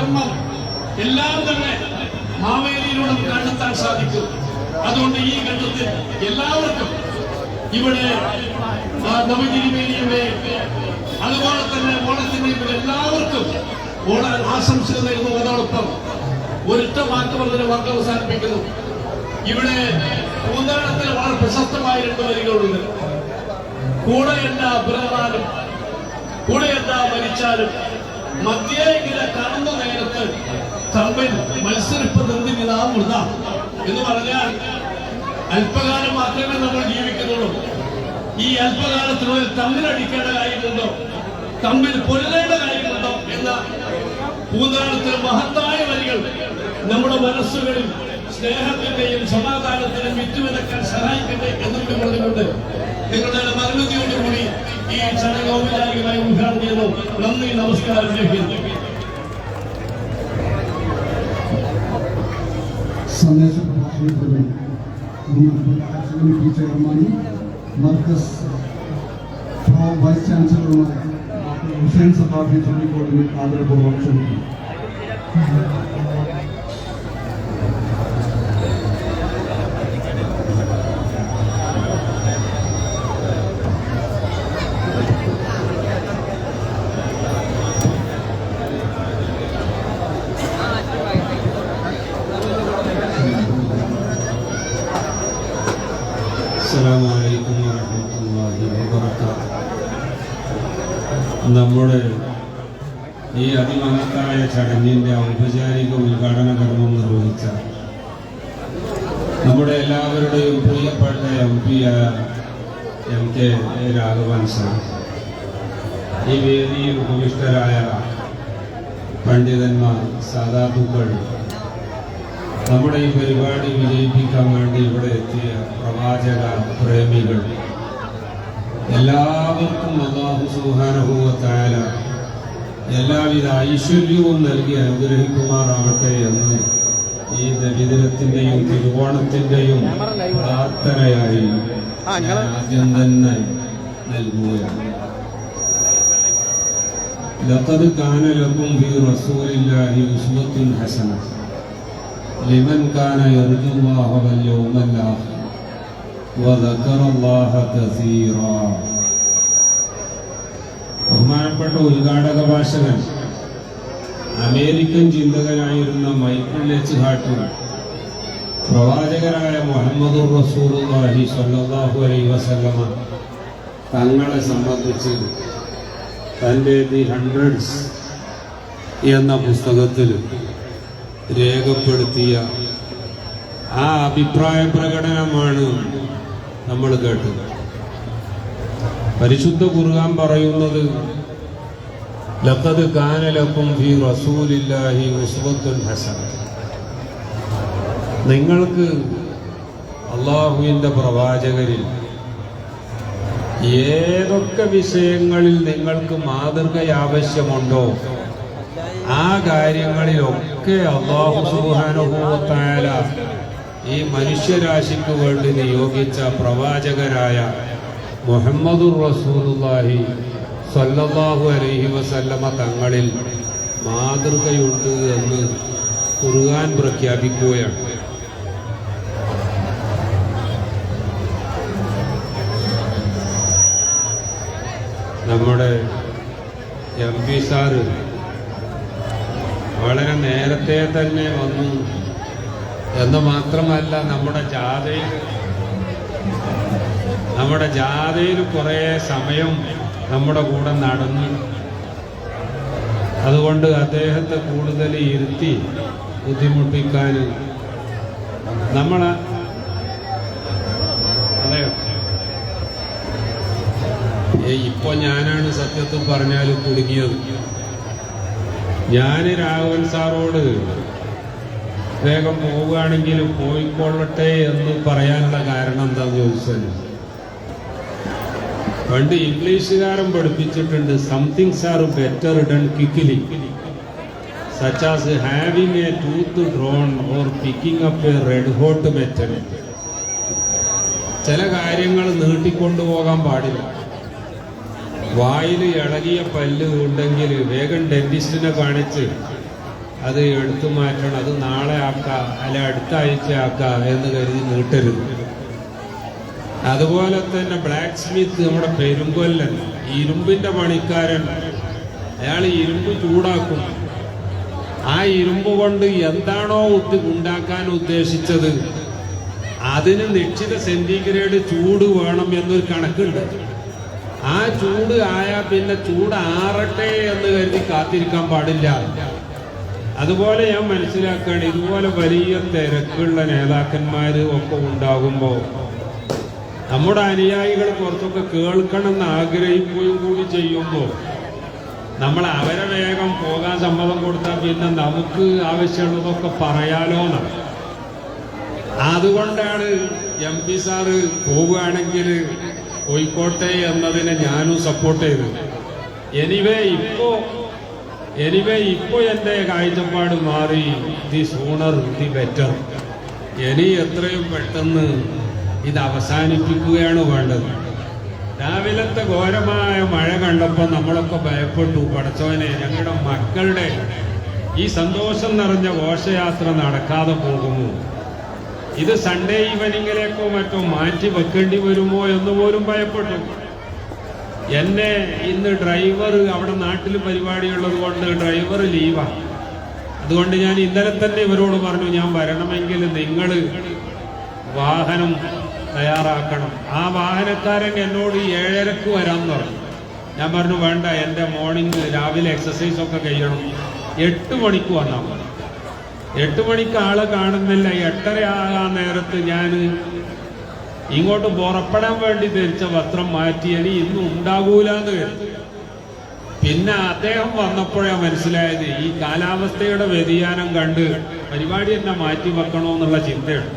കർമ്മം എല്ലാം തന്നെ മാവേലിയിലൂടെ കണ്ടെത്താൻ സാധിക്കും. അതുകൊണ്ട് ഈ ഘട്ടത്തിൽ എല്ലാവർക്കും ഇവിടെ നവതിരുമേനിയുടെ അതുപോലെ തന്നെ ഓണത്തിന്റെ എല്ലാവർക്കും ഓണ ആശംസകൾ നേരുന്നു. അതോടൊപ്പം ഒരൊറ്റ വാക്ക് പറഞ്ഞ വാക്ക് അവസാനിപ്പിക്കുന്നു. ഇവിടെ പൂന്താനത്തിൽ വളരെ പ്രശസ്തമായ 2 വരികളുണ്ട്. കൂടെ എന്താ പിറന്നാലും കൂടെ എന്താ മരിച്ചാലും മധ്യേ ഇങ്ങനെ കാണുന്ന നേരത്ത് തമ്മിൽ മത്സരിപ്പതെന്തിനാ വൃത എന്ന് പറഞ്ഞാൽ അല്പകാലം മാത്രമേ നമ്മൾ ജീവിക്കുന്നുള്ളൂ. ഈ അല്പകാലത്തിനുള്ളിൽ തമ്മിലടിക്കേണ്ട കാര്യമുണ്ടോ, തമ്മിൽ പൊരുതേണ്ട കാര്യമുണ്ടോ എന്ന പൂന്താനത്തിൽ മഹത്തായ വരികൾ നമ്മുടെ മനസ്സുകളിൽ സ്നേഹത്തിന്റെയും സമാധാനത്തിനും വിത്തുവിതക്കാൻ സഹായിക്കട്ടെ എന്നുകൂടി പറഞ്ഞുകൊണ്ട് നിങ്ങളുടെ അനുമതിയോടുകൂടി ഈ ചടങ്ങ് ഔപചാരികമായി ഉദ്ഘാടനം ചെയ്യുന്നു. നന്ദി, നമസ്കാരം. സന്ദേശ പ്രഭാഷണത്തിലൂടെ ചെയർമാനും മർക്കസ് വൈസ് ചാൻസലറുമായ ഹുസൈൻ സഖാഫി ചുള്ളിക്കോടിനെ ആദരപൂർവ്വം ക്ഷണിക്കുന്നു. അസ്സലാമു അലൈക്കും വറഹ്മത്തുള്ളാഹി വബറകാതുഹു. നമ്മുടെ ഈ അതിമഹത്തായ ചടങ്ങിൻ്റെ ഔപചാരിക ഉദ്ഘാടന കർമ്മം നിർവഹിച്ച നമ്മുടെ എല്ലാവരുടെയും പ്രിയപ്പെട്ട MP-യായ MK രാഘവൻ സാർ, ഈ വേദിയിൽ ഉപവിഷ്ടരായ പണ്ഡിതന്മാർ, സാദാത്തുക്കൾ, നമ്മുടെ ഈ പരിപാടി വിജയിപ്പിക്കാൻ വേണ്ടി ഇവിടെ എത്തിയ പ്രവാചക പ്രേമികൾ, എല്ലാവർക്കും അല്ലാഹു സുബ്ഹാനഹു വ തആല എല്ലാവിധ ഐശ്വര്യവും നൽകി അനുഗ്രഹിക്കുമാറാവട്ടെ എന്ന് ഈ നബിദിനത്തിൻ്റെയും തിരുവോണത്തിൻ്റെയും പ്രാർത്ഥനയായി ആദ്യം തന്നെ നൽകുകയാണ്. ലഖദ് കാന ലക്കും ഫീ റസൂലില്ലാഹി ഉസ്വത്തുൻ ഹസന ലിമൻ കാന യർജുല്ലാഹ വൽ യൗമൽ ആഖിർ വദക്കറല്ലാഹ കസീറാ. ബഹുമാനപ്പെട്ട ഉദ്ഘാടക ഭാഷകൻ അമേരിക്കൻ ചിന്തകനായിരുന്ന മൈക്കിൾ എച്ച് ഹാർട്ട് പ്രവാചകരായ മുഹമ്മദുർ റസൂലുള്ളാഹി സ്വല്ലല്ലാഹു അലൈഹി വസല്ലമ തങ്ങളെ സംബന്ധിച്ച് തൻ്റെ ദി ഹൺഡ്രഡ്സ് എന്ന പുസ്തകത്തിൽ രേഖപ്പെടുത്തിയ ആ അഭിപ്രായ പ്രകടനമാണ് നമ്മൾ കേട്ടത്. പരിശുദ്ധ ഖുർആൻ പറയുന്നത് ലഖദ് കാന ലക്കും ഫീ റസൂലില്ലാഹി ഉസ്വത്തുൻ ഹസന. നിങ്ങൾക്ക് അല്ലാഹുവിൻ്റെ പ്രവാചകരിൽ ഏതൊക്കെ വിഷയങ്ങളിൽ നിങ്ങൾക്ക് മാതൃക ആവശ്യമുണ്ടോ ആ കാര്യങ്ങളിലൊക്കെ അല്ലാഹു സുബ്ഹാനഹു വ തആല ഈ മനുഷ്യരാശിക്ക് വേണ്ടി നിയോഗിച്ച പ്രവാചകരായ മുഹമ്മദുർ റസൂലുള്ളാഹി സ്വല്ലല്ലാഹു അലൈഹി വസല്ലമ തങ്ങളിൽ മാതൃകയുണ്ട് എന്ന് ഖുർആൻ പ്രഖ്യാപിക്കുകയാണ്. നമ്മുടെ MP സാറ് വളരെ നേരത്തെ തന്നെ വന്നു എന്ന് മാത്രമല്ല, നമ്മുടെ ജാഥയിൽ കുറേ സമയം നമ്മുടെ കൂടെ നടന്നു. അതുകൊണ്ട് അദ്ദേഹത്തെ കൂടുതൽ ഇരുത്തി ബുദ്ധിമുട്ടിക്കാൻ അതെയോ ഇപ്പോൾ ഞാനാണ് സത്യത്തിൽ പറഞ്ഞാൽ കുടുങ്ങിയത്. ഞാൻ രാഘവൻ സാറോട് വേഗം പോവുകയാണെങ്കിൽ പോയിക്കൊള്ളട്ടെ എന്ന് പറയാനുള്ള കാരണം എന്താണെന്ന് ചോദിച്ചാൽ, പണ്ട് ഇംഗ്ലീഷുകാരൻ പഠിപ്പിച്ചിട്ടുണ്ട്, somethings R better done quickly, such as having A tooth drone or picking up A red hot metal. ചില കാര്യങ്ങൾ നീട്ടിക്കൊണ്ടുപോകാൻ പാടില്ല. വായിൽ ഇളകിയ പല്ല് ഉണ്ടെങ്കിൽ വേഗം ഡെന്റിസ്റ്റിനെ കാണിച്ച് അത് എടുത്തു മാറ്റണം, അത് നാളെ ആക്കാം അല്ല അടുത്ത ആഴ്ച ആക്കാം എന്ന് കരുതി നീട്ടരുത്. അതുപോലെ തന്നെ ബ്ലാക്ക് സ്മിത്ത്, നമ്മുടെ പെരുങ്കൊല്ലൻ, ഇരുമ്പിന്റെ പണിക്കാരൻ, അയാൾ ഇരുമ്പ് ചൂടാക്കും. ആ ഇരുമ്പ് കൊണ്ട് എന്താണോ ഉണ്ടാക്കാൻ ഉദ്ദേശിച്ചത് അതിന് നിശ്ചിത സെന്റിഗ്രേഡ് ചൂട് വേണം എന്നൊരു കണക്കുണ്ട്. ആ ചൂട് ആയാൽ പിന്നെ ചൂട് ആറട്ടെ എന്ന് കരുതി കാത്തിരിക്കാൻ പാടില്ല. അതുപോലെ ഞാൻ മനസ്സിലാക്കുകയാണ്, ഇതുപോലെ വലിയ തിരക്കുള്ള നേതാക്കന്മാര് ഒക്കെ ഉണ്ടാകുമ്പോൾ നമ്മുടെ അനുയായികൾ കുറച്ചൊക്കെ കേൾക്കണമെന്ന് ആഗ്രഹിക്കുകയും കൂടി ചെയ്യുമ്പോൾ നമ്മൾ അവരെ വേഗം പോകാൻ സമ്മതം കൊടുത്താൽ പിന്നെ നമുക്ക് ആവശ്യമുള്ളതൊക്കെ പറയാലോ എന്നാണ്. അതുകൊണ്ടാണ് MP സാറ് പോവുകയാണെങ്കിൽ പോയിക്കോട്ടെ എന്നതിനെ ഞാനും സപ്പോർട്ട് ചെയ്തു. എനിവേ ഇപ്പോ എന്റെ കാഴ്ചപ്പാട് മാറി. The sooner the better. ഇനി എത്രയും പെട്ടെന്ന് ഇത് അവസാനിപ്പിക്കുകയാണ് വേണ്ടത്. രാവിലത്തെ ഘോരമായ മഴ കണ്ടപ്പോൾ നമ്മളൊക്കെ ഭയപ്പെട്ടു. പടച്ചോനെ, ഞങ്ങളുടെ മക്കളുടെ ഈ സന്തോഷം നിറഞ്ഞ ഘോഷയാത്ര നടക്കാതെ പോകുമോ, ഇത് സൺഡേ ഈവനിങ്ങിലേക്കോ മറ്റോ മാറ്റി വെക്കേണ്ടി വരുമോ എന്ന് പോലും ഭയപ്പെട്ടു. എന്നെ ഇന്ന് ഡ്രൈവർ, അവിടെ നാട്ടിൽ പരിപാടിയുള്ളത് കൊണ്ട് ഡ്രൈവർ ലീവാണ്. അതുകൊണ്ട് ഞാൻ ഇന്നലെ തന്നെ ഇവരോട് പറഞ്ഞു, ഞാൻ വരണമെങ്കിൽ നിങ്ങൾ വാഹനം തയ്യാറാക്കണം. ആ വാഹനക്കാരൻ എന്നോട് 7:30 വരാമെന്ന് പറഞ്ഞു. ഞാൻ പറഞ്ഞു വേണ്ട, എൻ്റെ മോർണിംഗ് രാവിലെ എക്സസൈസ് ഒക്കെ കഴിയണം, 8 മണിക്ക് വന്നാൽ മതി. 8 മണിക്ക് ആള് കാണുന്നില്ല. 8:30 ആകാൻ നേരത്ത് ഞാൻ ഇങ്ങോട്ട് പുറപ്പെടാൻ വേണ്ടി ധരിച്ച വസ്ത്രം മാറ്റി ഇനി ഇന്നും ഉണ്ടാകൂലെന്ന് കരുതി. പിന്നെ അദ്ദേഹം വന്നപ്പോഴാണ് മനസ്സിലായത് ഈ കാലാവസ്ഥയുടെ വ്യതിയാനം കണ്ട് പരിപാടി തന്നെ മാറ്റി വെക്കണമെന്നുള്ള ചിന്തയുണ്ട്.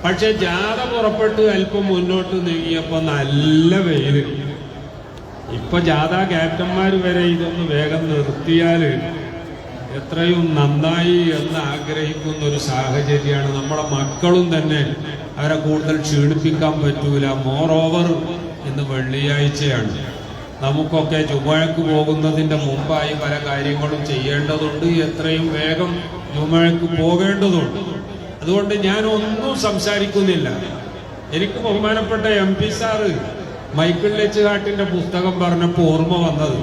പക്ഷെ ജാഥ പുറപ്പെട്ട് അല്പം മുന്നോട്ട് നീങ്ങിയപ്പോ നല്ല വെയില്. ഇപ്പൊ ജാഥ ക്യാപ്റ്റന്മാർ വരെ ഇതൊന്ന് വേഗം നിർത്തിയാല് എത്രയും നന്നായി എന്ന് ആഗ്രഹിക്കുന്ന ഒരു സാഹചര്യമാണ്. നമ്മുടെ മക്കളും തന്നെ അവരെ കൂടുതൽ ക്ഷീണിപ്പിക്കാൻ പറ്റൂല. മോർ ഓവർ ഇന്ന് വെള്ളിയാഴ്ചയാണ്. നമുക്കൊക്കെ ജുമഴക്ക് പോകുന്നതിന്റെ മുമ്പായി പല കാര്യങ്ങളും ചെയ്യേണ്ടതുണ്ട്. എത്രയും വേഗം ജുമഴക്ക് പോകേണ്ടതുണ്ട്. അതുകൊണ്ട് ഞാൻ ഒന്നും സംസാരിക്കുന്നില്ല. എനിക്ക് ബഹുമാനപ്പെട്ട MP സാറ് മൈക്കിൾ ലെച്ചുകാട്ടിന്റെ പുസ്തകം പറഞ്ഞപ്പോൾ ഓർമ്മ വന്നത്,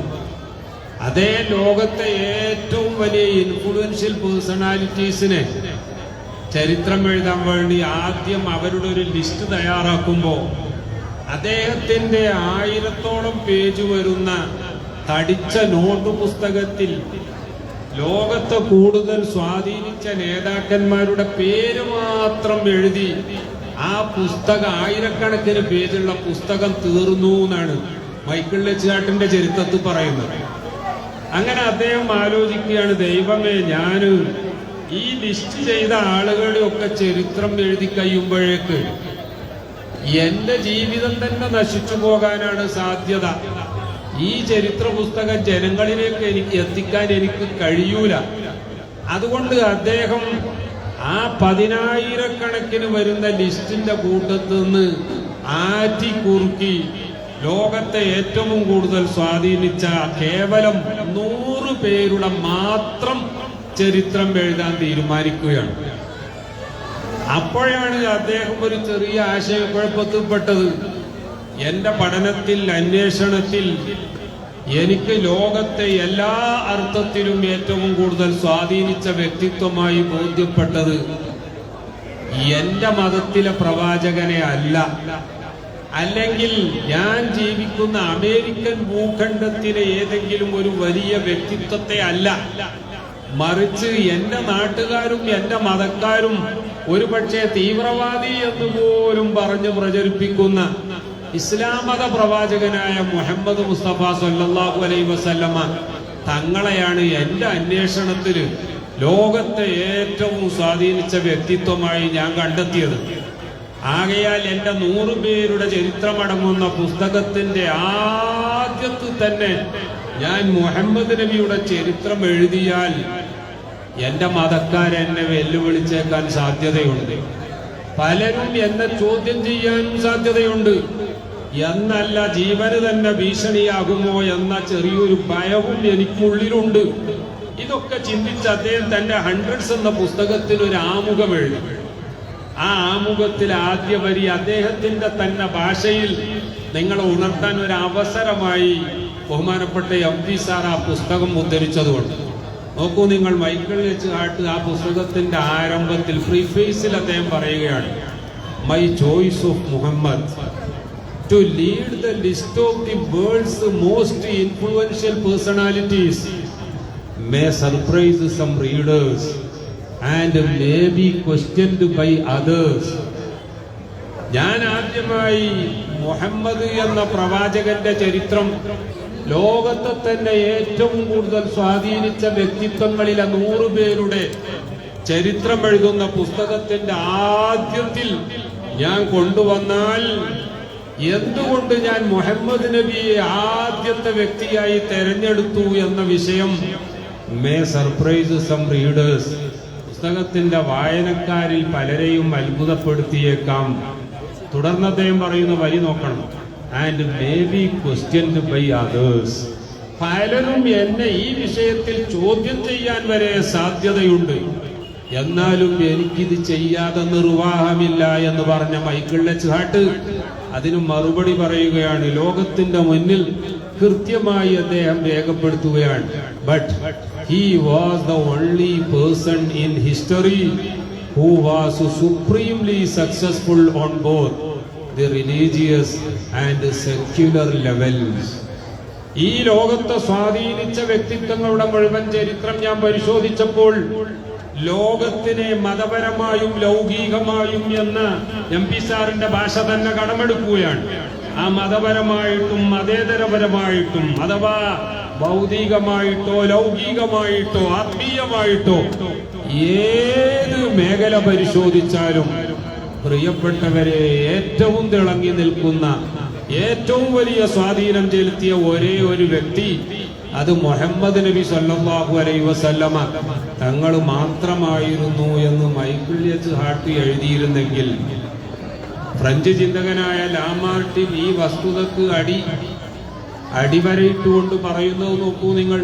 അതേ ലോകത്തെ ഏറ്റവും വലിയ ഇൻഫ്ലുവൻഷ്യൽ പേഴ്സണാലിറ്റീസിനെ ചരിത്രം എഴുതാൻ വേണ്ടി ആദ്യം അവരുടെ ഒരു ലിസ്റ്റ് തയ്യാറാക്കുമ്പോൾ അദ്ദേഹത്തിന്റെ 1000-ഓളം പേജ് വരുന്ന തടിച്ച നോട്ട് പുസ്തകത്തിൽ ലോകത്തെ കൂടുതൽ സ്വാധീനിച്ച നേതാക്കന്മാരുടെ പേര് മാത്രം എഴുതി ആ പുസ്തകം 1000-കണക്കിന് പേജുള്ള പുസ്തകം തീർന്നു എന്നാണ് മൈക്കിൾ ലെച്ചുകാട്ടിന്റെ ചരിത്രത്തിൽ പറയുന്നത്. അങ്ങനെ അദ്ദേഹം ആലോചിക്കുകയാണ്, ദൈവമേ, ഞാൻ ഈ ലിസ്റ്റ് ചെയ്ത ആളുകളുടെ ഒക്കെ ചരിത്രം എഴുതി കഴിയുമ്പോഴേക്ക് എന്റെ ജീവിതം തന്നെ നശിച്ചു പോകാനാണ് സാധ്യത. ഈ ചരിത്ര പുസ്തകം ജനങ്ങളിലേക്ക് എത്തിക്കാൻ എനിക്ക് കഴിയൂല. അതുകൊണ്ട് അദ്ദേഹം ആ 10,000-കണക്കിന് വരുന്ന ലിസ്റ്റിന്റെ കൂട്ടത്തിൽ നിന്ന് ആറ്റി കുറുക്കി ലോകത്തെ ഏറ്റവും കൂടുതൽ സ്വാധീനിച്ച കേവലം 100 പേരുടെ മാത്രം ചരിത്രം എഴുതാൻ തീരുമാനിക്കുകയാണ്. അപ്പോഴാണ് അദ്ദേഹം ഒരു ചെറിയ ആശയക്കുഴപ്പത്തിൽപ്പെട്ടത്. എന്റെ പഠനത്തിൽ, അന്വേഷണത്തിൽ എനിക്ക് ലോകത്തെ എല്ലാ അർത്ഥത്തിലും ഏറ്റവും കൂടുതൽ സ്വാധീനിച്ച വ്യക്തിത്വമായി ബോധ്യപ്പെട്ടത് എന്റെ മതത്തിലെ പ്രവാചകനെ അല്ല, അല്ലെങ്കിൽ ഞാൻ ജീവിക്കുന്ന അമേരിക്കൻ ഭൂഖണ്ഡത്തിലെ ഏതെങ്കിലും ഒരു വലിയ വ്യക്തിത്വത്തെ അല്ല, മറിച്ച് എന്റെ നാട്ടുകാരും എന്റെ മതക്കാരും ഒരുപക്ഷെ തീവ്രവാദി എന്ന് പോലും പറഞ്ഞു പ്രചരിപ്പിക്കുന്ന ഇസ്ലാം മത പ്രവാചകനായ മുഹമ്മദ് മുസ്തഫ സല്ലല്ലാഹു അലൈഹി വസല്ലമ തങ്ങളെയാണ് എന്റെ അന്വേഷണത്തിൽ ലോകത്തെ ഏറ്റവും സ്വാധീനിച്ച വ്യക്തിത്വമായി ഞാൻ കണ്ടെത്തിയത്. ആകയാൽ എന്റെ 100 പേരുടെ ചരിത്രമടങ്ങുന്ന പുസ്തകത്തിന്റെ ആദ്യത്തിൽ തന്നെ ഞാൻ മുഹമ്മദ് നബിയുടെ ചരിത്രം എഴുതിയാൽ എന്റെ മതക്കാരെന്നെ വെല്ലുവിളിച്ചേക്കാൻ സാധ്യതയുണ്ട്. പലരും എന്നെ ചോദ്യം ചെയ്യാനും സാധ്യതയുണ്ട്. എന്നല്ല, ജീവന് തന്നെ ഭീഷണിയാകുമോ എന്ന ചെറിയൊരു ഭയവും എനിക്കുള്ളിലുണ്ട്. ഇതൊക്കെ ചിന്തിച്ച് അദ്ദേഹം തന്റെ ഹൺഡ്രഡ്സ് എന്ന പുസ്തകത്തിൽ ഒരു ആമുഖം എഴുതി. ആ ആമുഖത്തിൽ ആദ്യ വരി അദ്ദേഹത്തിന്റെ തന്നെ ഭാഷയിൽ നിങ്ങളെ ഉണർത്താൻ ഒരു അവസരമായി ബഹുമാനപ്പെട്ട MD സാർ ആ പുസ്തകം ഉദ്ധരിച്ചതുകൊണ്ട് നോക്കൂ നിങ്ങൾ. മൈക്കിൾ എച്ച് ഹാർട്ട് ആ പുസ്തകത്തിന്റെ ആരംഭത്തിൽ പ്രീഫേസിൽ അദ്ദേഹം പറയുകയാണ്, my choice of Muhammad to lead the list of the world's most influential personalities may surprise some readers and may be questioned by others. ഞാൻ ആദ്യമായി മുഹമ്മദ് എന്ന പ്രവാചകന്റെ ചരിത്രം ലോകത്തെ തന്നെ ഏറ്റവും കൂടുതൽ സ്വാധീനിച്ച വ്യക്തിത്വങ്ങളിലെ 100 പേരുടെ ചരിത്രം എഴുതുന്ന പുസ്തകത്തിന്റെ ആദ്യത്തിൽ ഞാൻ കൊണ്ടുവന്നാൽ എന്തുകൊണ്ട് ഞാൻ മുഹമ്മദ് നബിയെ ആദ്യത്തെ വ്യക്തിയായി തെരഞ്ഞെടുത്തു എന്ന വിഷയം മേ സർപ്രൈസ് സം റീഡേഴ്സ്, പുസ്തകത്തിന്റെ വായനക്കാരിൽ പലരെയും അത്ഭുതപ്പെടുത്തിയേക്കാം. തുടർന്ന് അദ്ദേഹം പറയുന്ന വരി നോക്കണം, and may be questioned by others. പലരും എന്നെ ഈ വിഷയത്തിൽ ചോദ്യം ചെയ്യാൻ വരെ സാധ്യതയുണ്ട്, എന്നാലും എനിക്കിത് ചെയ്യാതെ നിർവാഹമില്ല എന്ന് പറഞ്ഞ മൈക്കിൾ എച്ച് ഹാർട്ട് അതിന് മറുപടി പറയുകയാണ്. ലോകത്തിന്റെ മുന്നിൽ കൃത്യമായി അദ്ദേഹം രേഖപ്പെടുത്തുകയാണ്, but he was the only person in history who was supremely successful on both the religious and secular levels. ഈ ലോകത്തെ സ്വാധീനിച്ച വ്യക്തിത്വങ്ങളുടെ മുഴുവൻ ചരിത്രം ഞാൻ പരിശോധിച്ചപ്പോൾ ലോകത്തിനെ മതപരമായും ലൗകികമായും എന്ന് MD സാറിന്റെ ഭാഷ തന്നെ കടമെടുക്കുകയാണ്. ആ മതപരമായിട്ടും മതേതരപരമായിട്ടും അഥവാ ഭൗതികമായിട്ടോ ലൗകികമായിട്ടോ ആത്മീയമായിട്ടോ ഏത് മേഖല പരിശോധിച്ചാലും പ്രിയപ്പെട്ടവരെ ഏറ്റവും തിളങ്ങി നിൽക്കുന്ന ഏറ്റവും വലിയ സ്വാധീനം ചെലുത്തിയ ഒരേ ഒരു വ്യക്തി അത് മുഹമ്മദ് നബി സല്ലല്ലാഹു അലൈഹി വസല്ലമ തങ്ങൾ മാത്രമായിരുന്നു എന്ന് മൈക്കിൾ എച്ച് ഹാർട്ട് എഴുതിയിരുന്നെങ്കിൽ ഫ്രഞ്ച് ചിന്തകനായ ലാമാർട്ടിൻ ഈ വസ്തുതക്ക് അടിവരയിട്ടുകൊണ്ട് പറയുന്നത് നോക്കൂ നിങ്ങൾ.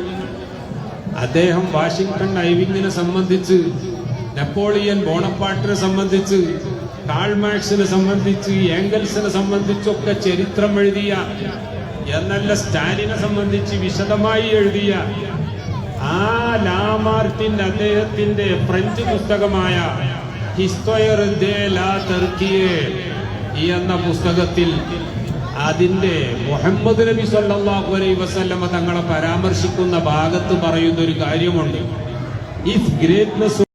അദ്ദേഹം വാഷിംഗ്ടൺ ഐവിങ്ങിനെ സംബന്ധിച്ച്, നെപ്പോളിയൻ ബോണപ്പാർട്ടിനെ സംബന്ധിച്ച്, കാൾ മാർക്സിനെ സംബന്ധിച്ച്, ഏംഗൽസിനെ സംബന്ധിച്ചൊക്കെ ചരിത്രം എഴുതിയ, എന്നല്ല സ്റ്റാലിനെ സംബന്ധിച്ച് വിശദമായി എഴുതിയ ആ ലാമാർട്ടിൻ അദ്ദേഹത്തിന്റെ ഫ്രഞ്ച് പുസ്തകമായ ഹിസ്റ്റോയർ ദേ ലാ ടർക്കിയെ എന്ന പുസ്തകത്തിൽ അതിന്റെ മുഹമ്മദ് നബി സല്ലല്ലാഹു അലൈഹി വസല്ലമ തങ്ങളെ പരാമർശിക്കുന്ന ഭാഗത്ത് പറയുന്ന ഒരു കാര്യമുണ്ട്, ഇഫ് ഗ്രേറ്റ്നസ്